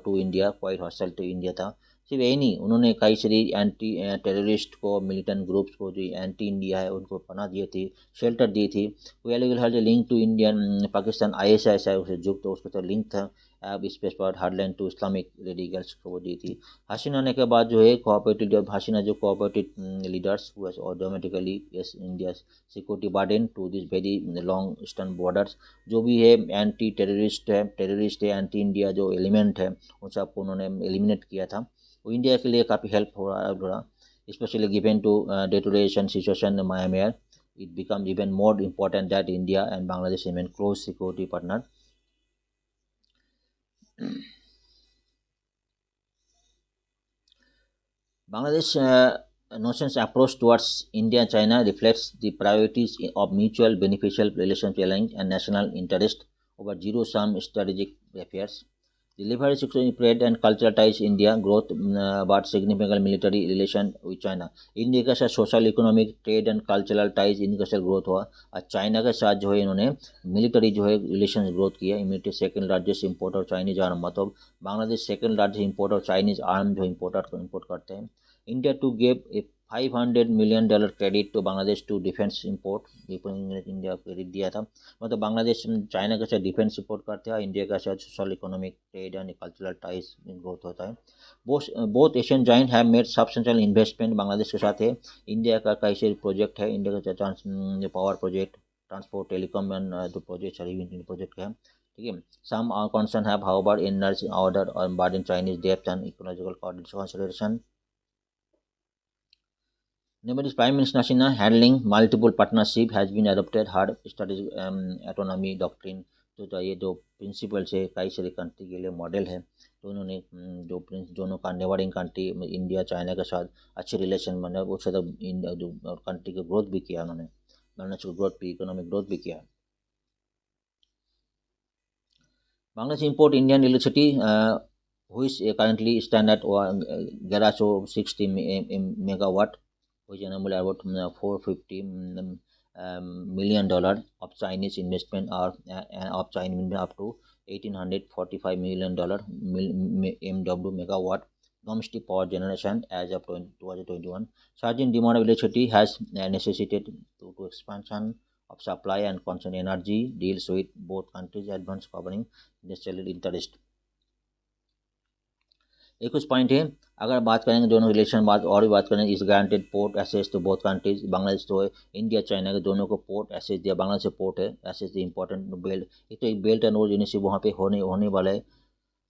to India, quite hostile to India था। सिर्फ यही नहीं, उन्होंने कई सारी एंटी टेररिस्ट को, मिलिटेंट ग्रुप्स को जो एंटी इंडिया है उनको पनाह दिए थी, शेल्टर दी थी। वो एलिगल हर जो link to Indian Pakistan ISIS है, उसे जुग तो उसके तो लिंक था, स्पेस पर हेडलाइन टू इस्लामिक रेडिकल्स को दी थी। हसीना आने के बाद जो है कोऑपरेटिव, जब हसीना जो कोऑपरेटिव लीडर्स हुआ automatically yes India security burden to this very long eastern borders. जो भी है एंटी टेररिस्ट है एंटी इंडिया जो एलिमेंट है उन सबको उन्होंने एलिमिनेट किया था। वो इंडिया के लिए काफ़ी हेल्प हो रहा especially given to deterioration situation in Myanmar. It becomes even more important that India and Bangladesh remain close security partner. Bangladesh nation's approach towards India and China reflects the priorities of mutual beneficial relationship aligned and national interest over zero-sum strategic affairs. The leverage trade and cultural ties India growth but significant military relation with China. India के साथ social economic trade and cultural ties इनका साथ growth हुआ और China के साथ जो है इन्होंने मिलिट्री जो है रिलेशन ग्रोथ किया। Immediate second largest importer Chinese arm, मतलब Bangladesh second largest importer Chinese arm जो इंपोर्ट करते हैं। India to give a $500 million credit to Bangladesh to defence import, India credit दिया था। मतलब बांग्लादेश चाइना के साथ डिफेंस इंपोर्ट करते हैं, इंडिया के साथ social economic trade and cultural ties growth होता है। Both Asian joint have made substantial investment, Bangladesh के साथ है। इंडिया का कई प्रोजेक्ट है, इंडिया का power project, transport, telecom and जो प्रोजेक्ट सारी प्रोजेक्ट है, ठीक है। Some concern have however energy order और burden Chinese depth and economical consideration. Nepal's Prime Minister Hasina handling multiple partnership has been adopted hard strategic autonomy doctrine। तो ये जो principles है कई सारी कंट्री के लिए मॉडल है। तो उन्होंने जो दोनों का नेबरिंग कंट्री इंडिया चाइना के साथ अच्छे रिलेशन बने, उससे तो इंडिया जो कंट्री की ग्रोथ भी किया उन्होंने, बांग्लादेश ग्रोथ भी, इकोनॉमिक ग्रोथ भी किया। Bangladesh import Indian electricity which currently stand at 1160 megawatt, which enable about $450 million of Chinese investment or of Chinese up to $1,845 million MW megawatt domestic power generation as of 2021. Surging demand of electricity has necessitated to expansion of supply and constant energy deals with both countries advance covering industrial interest। एक कुछ point है, अगर बात करेंगे दोनों relation बात और भी बात करेंगे, इस granted port access to both countries. Bangladesh तो है, इंडिया चाइना के दोनों को पोर्ट एसेस दिया, बांग्लादेश से पोर्ट है एसेस द इंपॉर्टेंट बेल्ट, एक तो एक बेल्ट एंड रोड इनिशिएटिव वहाँ पे होने वाला है।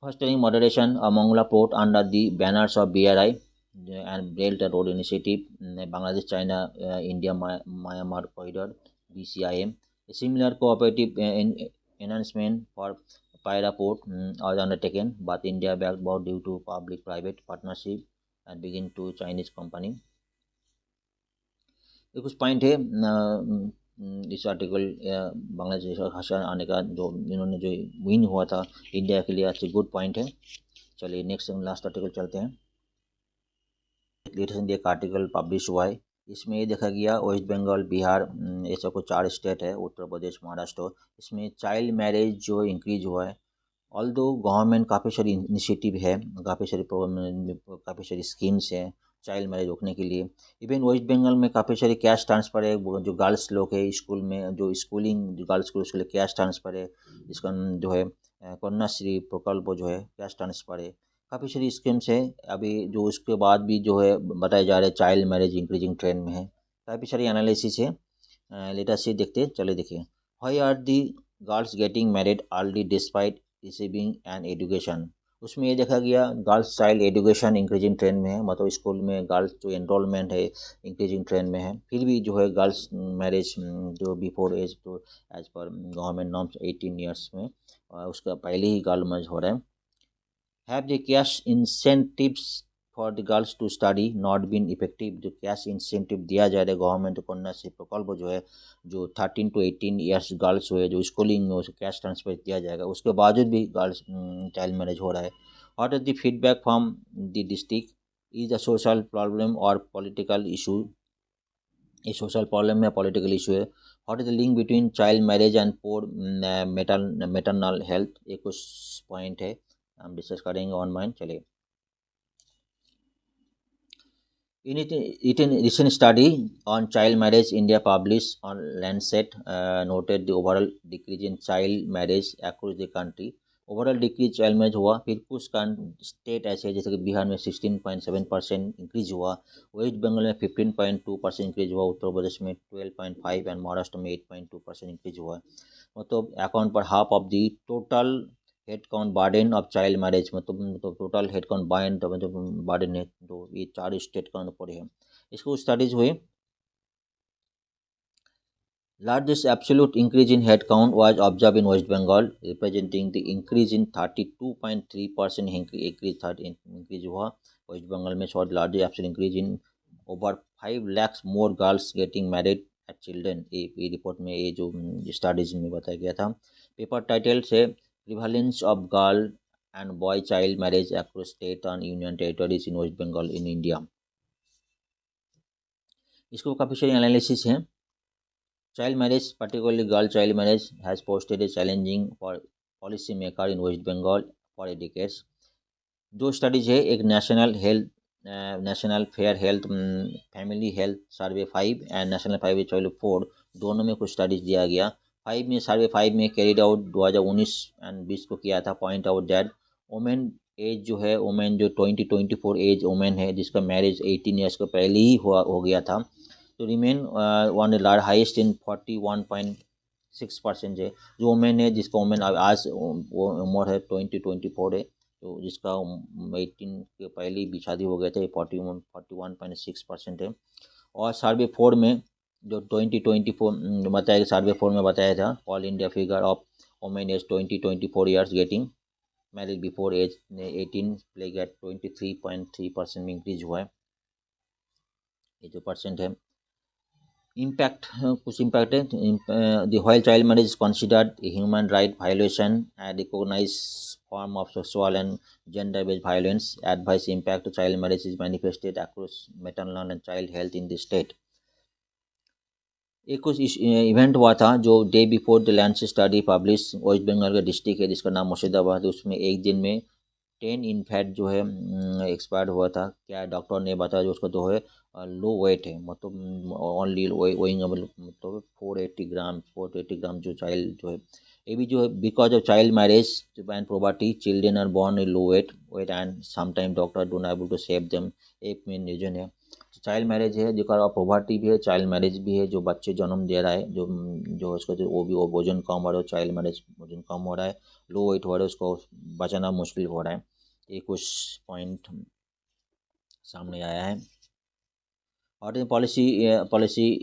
Fostering moderation Mongla port under the banners of BRI and belt and road initiative Bangladesh China India Myanmar corridor BCIM। Similar cooperative enhancement for Paira port was undertaken, but India backed out due to public-private partnership and begin to Chinese company। ये कुछ point है इस article Bangladesh भाषा आने का जो इन्होंने जो विन हुआ था इंडिया के लिए, अच्छी गुड पॉइंट है। चलिए नेक्स्ट लास्ट आर्टिकल चलते हैं। लेटेस्ट एक आर्टिकल पब्लिश हुआ है, इसमें ये देखा गया वेस्ट बंगाल, बिहार, ऐसा कुछ 4 स्टेट है, उत्तर प्रदेश, महाराष्ट्र, इसमें चाइल्ड मैरिज जो इंक्रीज हुआ है। ऑल्दो गवर्नमेंट काफ़ी सारी इनिशिएटिव है, काफ़ी सारी स्कीम्स हैं चाइल्ड मैरिज रोकने के लिए। इवन वेस्ट बंगाल में काफ़ी सारी कैश ट्रांसफ़र है, जो गर्ल्स लोग है स्कूल में जो स्कूलिंग जो गर्ल्स को उसके लिए कैश ट्रांसफ़र है, इसका जो है कन्याश्री प्रकल्प जो है कैश ट्रांसफ़र है, काफ़ी सारी स्कीम्स है। अभी जो उसके बाद भी जो है बताए जा रहे हैं चाइल्ड मैरिज इंक्रीजिंग ट्रेंड में है, काफ़ी सारी एनालिसिस है। लेट अस सी, देखते चले देखिए। Why are the girls getting married early despite receiving an education. उसमें ये देखा गया girls child education increasing trend में है, मतलब स्कूल में गर्ल्स जो एनरोलमेंट है इंक्रीजिंग ट्रेंड में है। फिर भी जो है गर्ल्स मैरिज जो बिफोर एज तो एज पर गवर्नमेंट नॉर्म्स 18 ईयर्स में उसका पहले ही गर्ल मैरिज हो रहा है। Have the cash incentives for the girls to study not been effective. जो कैश इंसेंटिव दिया जा रहा है गवर्नमेंट कन्याश्री प्रकल्प जो है, जो 13 to 18 ईयर्स गर्ल्स हुए जो स्कूलिंग में उसे कैश ट्रांसफर दिया जाएगा, उसके बावजूद भी गर्ल्स चाइल्ड मैरिज हो रहा है। What is the feedback from the district, is the social problem और पॉलिटिकल इशू, ये सोशल प्रॉब्लम है पॉलिटिकल इशू है। What is the link between child marriage and poor maternal health, ये कुछ point है हम डिस्कस करेंगे ऑनलाइन। चलिए, In a recent study on child marriage, India published on Lancet noted the overall decrease in child marriage across the country. Overall decrease child marriage हुआ। फिर कुछ state ऐसे जैसे कि बिहार में 16.7% इंक्रीज हुआ, वेस्ट बंगाल में 15.2% इंक्रीज हुआ, उत्तर प्रदेश में 12.5 एंड महाराष्ट्र में 8.2% इंक्रीज हुआ। मतलब अकाउंट पर half of the total head count burden of child marriage, मतलब टोटल हेड काउंट बार्डन है, तो ये 4 स्टेट का ऊपर है। इसको स्टडीज हुई। Largest absolute increase in headcount was observed in West Bengal, representing the increase in 32.3% increase हुआ West Bengal में। showed largest absolute increase in over 5 lakhs more girls getting married at children। ये report में ये जो studies में बताया गया था। पेपर टाइटल से prevalence of girl and boy child marriage across state and union territories in West Bengal in India. इसको काफ़ी सारे एनालिसिस हैं। Child marriage, particularly girl child marriage, has posted a challenging for policymaker in West Bengal for decades। दो studies है, एक national fair health family health survey 5 and national 5 सर्वे 4, दोनों में कुछ स्टडीज दिया गया। सर्वे 5 में कैरिड आउट 2019 एंड 20 को किया था। Point out that women age जो है, वोमेन जो 20-24 एज वोमेन है जिसका मैरिज 18 ईयर्स को पहले ही हो गया था, तो रिमेन वन हाइस्ट इन 41.6% है। जो वोमेन है जिसका वोमेन आज वो उम्र है 20-24 है, तो जिसका 18 के पहले ही शादी हो गया था, ये 41.6% है। और सर्वे 4 में जो 2024 बताया, सर्वे 4 में बताया था all India figure of women age 20-24 years getting marriage before age 18 प्ले गेट 23.3% में इंक्रीज हुआ है। ये जो परसेंट है इम्पैक्ट, कुछ इम्पैक्ट है। The while child marriage is considered a human right violation and recognise form of sexual and gender-based violence. Adverse impact of child marriage is manifested across maternal and child health in the state। एक कुछ event हुआ था जो day before the Lancet study publish, West Bengal का district है जिसका नाम मुर्शिदाबाद है, उसमें एक दिन में 10 इनफैक्ट जो है एक्सपायर्ड हुआ था। क्या डॉक्टर ने बताया जो उसका जो है लो वेट है, मतलब ओनली वेइंग मतलब 480 ग्राम जो चाइल्ड जो है, ये भी जो है because of child marriage and property children are born in low weight and sometime doctor don't able to save them, एक मेन रीजन है। चाइल्ड मैरिज है जो प्रोपर्टी भी है, चाइल्ड मैरिज भी है, जो बच्चे जन्म दे रहा है, जो उसका जो वो भी वो वजन कम हो रहा है, चाइल्ड मैरिज वजन कम हो रहा है, लो वेट हो रहा है, उसको बचाना मुश्किल हो रहा है। ये कुछ पॉइंट सामने आया है। और policy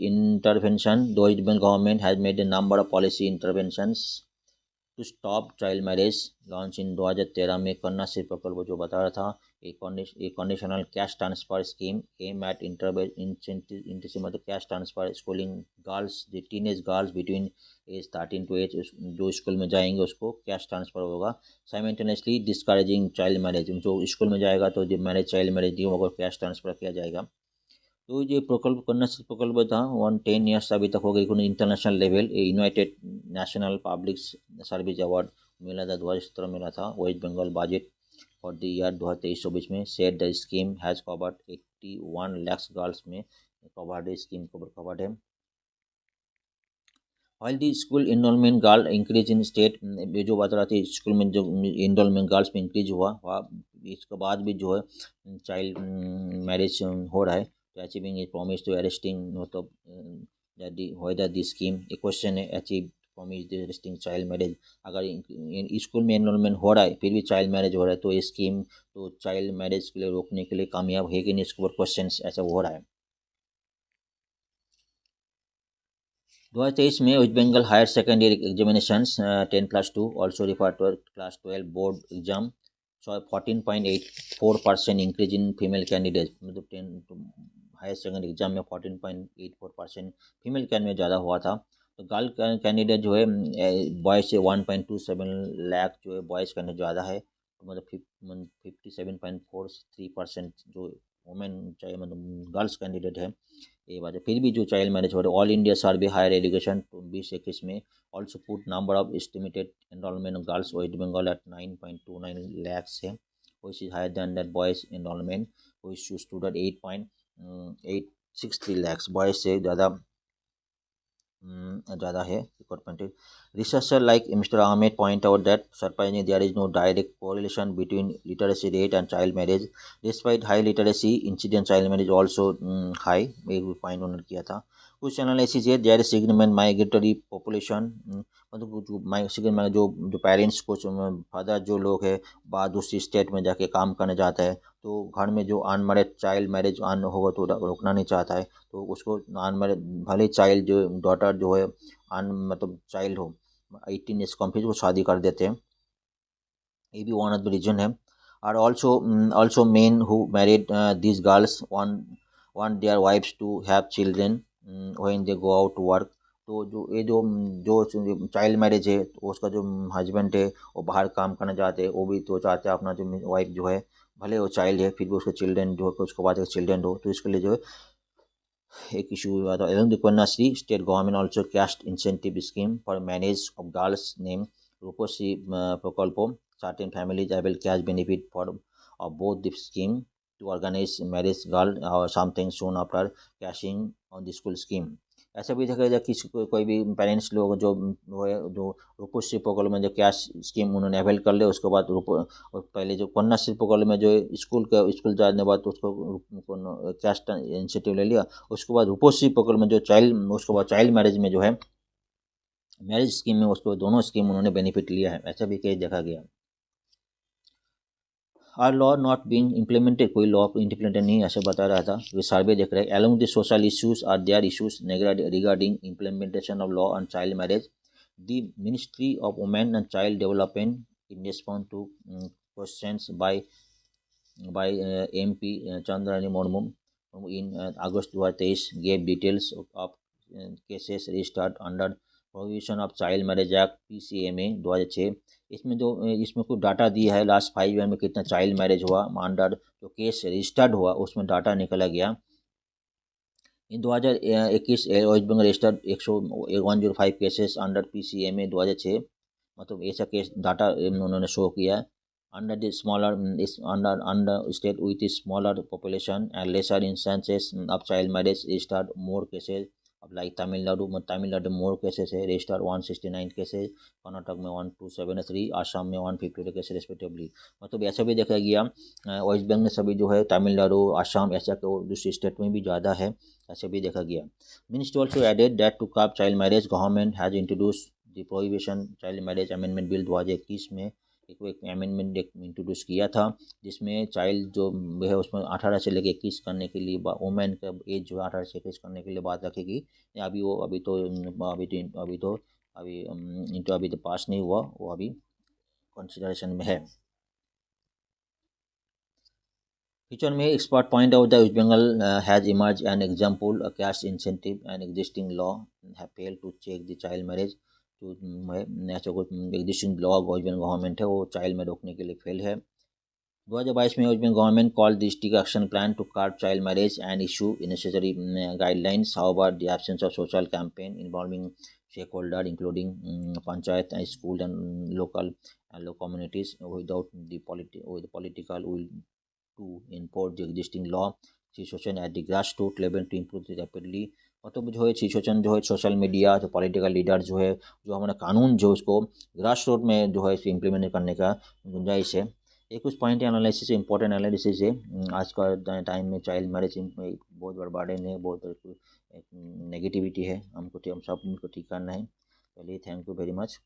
intervention, the West Bengal government has made a number of policy interventions to stop child marriage. Launch in 2013 में कन्याश्री प्रकल्प जो बता रहा था, एक conditional cash transfer scheme aim at intervention मतलब cash transfer schooling girls, the teenage girls between age 13 to age जो school में जाएंगे उसको कैश ट्रांसफर होगा। साइमल्टेनियसली डिस्करेजिंग चाइल्ड मैरिज, जो स्कूल में जाएगा तो जो मैरिज चाइल्ड मैरिज नहीं होगा कैश ट्रांसफर किया जाएगा। तो ये प्रकल्प कन्याश्री प्रकल्प था 110 ईयर्स अभी तक हो गई। International level United National public service award मिला था, 2017 मिला था। West Bengal budget for the year 2023-24 में set the scheme has covered 81 lakhs girls में कवर्ड स्कीम कवर्ड है। All the school enrolment girl increase in state, जो बात रहा थी स्कूल में जो इनरोलमेंट गर्ल्स में इंक्रीज हुआ, इसके बाद भी जो है चाइल्ड मैरिज हो रहा है। तो achieving is promise to arresting मतलब whether the scheme, एक क्वेश्चन है achieve promise to arresting child marriage. अगर स्कूल में एनरोलमेंट हो रहा है फिर भी चाइल्ड मैरिज हो रहा है तो ये स्कीम तो चाइल्ड मैरिज के लिए रोकने के लिए कामयाब है कि नहीं, इसके ऊपर क्वेश्चन ऐसा हो रहा है। 2023 में waste Bengal higher secondary examinations 10+2 also refer to class 12 board exam 14.84% increase in female candidate, मतलब 10 हायर सेकेंडरी एग्जाम में 14.84% फीमेल कैंडिडेट ज़्यादा हुआ था। तो गर्ल कैंडिडेट जो है बॉयज़ से 1.27 लाख जो है बॉयज़ कैंडिडेट ज़्यादा है, तो मतलब 57.43% जो वुमेन चाहिए मतलब गर्ल्स कैंडिडेट है, ये बात है। फिर भी जो चाइल्ड मैरिज हो रहा है, all India survey higher education 2021 में also put number of estimated enrolment of girls West Bengal at 9.29 lakhs है, which is higher than that boys enrollment which stood at 8.863 lakhs। Boys से ज़्यादा ज़्यादा है requirement. Researchers like Mr. Ahmed point out that surprisingly there is no direct correlation between literacy rate and child marriage. Despite high literacy, incident child marriage also high। एक point उन्होंने किया था। कुछ analysis है देयर सिग्निफिकेंट माइग्रेटरी पॉपुलेशन, मतलब जो parents कुछ father जो लोग है बाद दूसरी स्टेट में जाके काम करने जाता है, तो घर में जो अनमैरिड चाइल्ड मैरिज अन होगा तो रोकना नहीं चाहता है, तो उसको अनमैरिड भले चाइल्ड जो डॉटर जो है अन मतलब चाइल्ड हो 18 ईयर्स कम्प्लीट, वो शादी कर देते हैं। ये भी वन ऑफ द रीजन है। और also men who married these girls want their wifes to have children when they go out to work. तो जो चाइल्ड मैरिज है, तो उसका जो हस्बैंड है वो बाहर काम करने जाते हैं, वो भी तो चाहते हैं अपना जो वाइफ जो है भले वो चाइल्ड है फिर भी उसके चिल्ड्रन जो है उसके बाद एक चिल्ड्रन हो, तो इसके लिए जो है एक इशू हुआ था। एवं Kanyashree state government also cash incentive scheme for manage of girls name Rupashree Prakalpa. Certain families avail cash benefit for of both the scheme to organize marriage girl or something soon after cashing on the school scheme। ऐसा भी देखा जाए किसी कोई भी parents लोग जो वो है जो रूपश्री प्रकल्प में जो कैश स्कीम उन्होंने अवेल कर लिया, उसके बाद और पहले जो कन्याश्री प्रकल्प में जो स्कूल जाने के बाद उसको कैश इंसेंटिव ले लिया, उसके बाद रूपश्री प्रकल्प में जो चाइल्ड उसके बाद चाइल्ड मैरिज में जो है मैरिज स्कीम में उसको दोनों स्कीम उन्होंने बेनिफिट लिया है, ऐसा भी कहीं देखा गया। Are law not being implemented, कोई लॉ इम्प्लीमेंटेड नहीं ऐसा बता रहा था। ये सर्वे देख रहे हैं along the social issues are there issues regarding implementation of law on child marriage. The ministry of women and child development in response to questions by MP Chandrani Mormum in August 2023 gave details of cases registered under provision of child marriage act PCMA 2006। इसमें कुछ data दिया है last 5 year में कितना child marriage हुआ, under जो case registered हुआ उसमें डाटा निकला गया। In 2021 West Bengal registered 105 cases under PCMA 2006, मतलब ऐसा केस डाटा उन्होंने शो किया। Under the smaller under state with a smaller population and lesser instances of child marriage registered more cases of like Tamil Nadu more cases है registered 169 cases, Karnataka में 1273, आसाम में 152 cases respectively. मतलब ऐसा भी देखा गया वेस्ट बंगाल में सभी जो है तमिलनाडु आसाम ऐसा को दूसरी स्टेट में भी ज़्यादा है, ऐसे भी देखा गया। Ministry also added that to curb child marriage government has introduce the prohibition child marriage amendment bill 2021 में एक अमेंडमेंट इंट्रोड्यूस किया था, जिसमें चाइल्ड जो है उसमें 18 से लेकर 21 करने के लिए वुमेन का एज जो 18 से 21 करने के लिए बात रखेगी। अभी तो पास नहीं हुआ, वो अभी कंसिडरेशन में है। फ्यूचर में expert point out the West Bengal has emerge an example a cash incentive and existing law have failed to check the child marriage. जो ऐसा कुछ existing law West Bengal government है वो चाइल्ड में रोकने के लिए फेल है। 2022 में waste Bengal government called the stick action plan to curb child marriage and issue necessary guidelines. However the absence of social campaign involving stakeholder including panchayat and school and local communities without the political will to enforce the existing law, situation at the grassroots level to improve the rapidly। मतलब जो है situation जो है social media जो political leader जो है जो हमारा कानून जो उसको ग्रास रूट में जो है इम्प्लीमेंट करने का गुंजाइश है। एक कुछ पॉइंट एनालिसिस इंपॉर्टेंट एनालिसिस है। आज का टाइम में चाइल्ड मैरिज बहुत बड़ा बर्डन है, बहुत नेगेटिविटी है, हम सब उनको ठीक करना है। चलिए थैंक यू वेरी मच।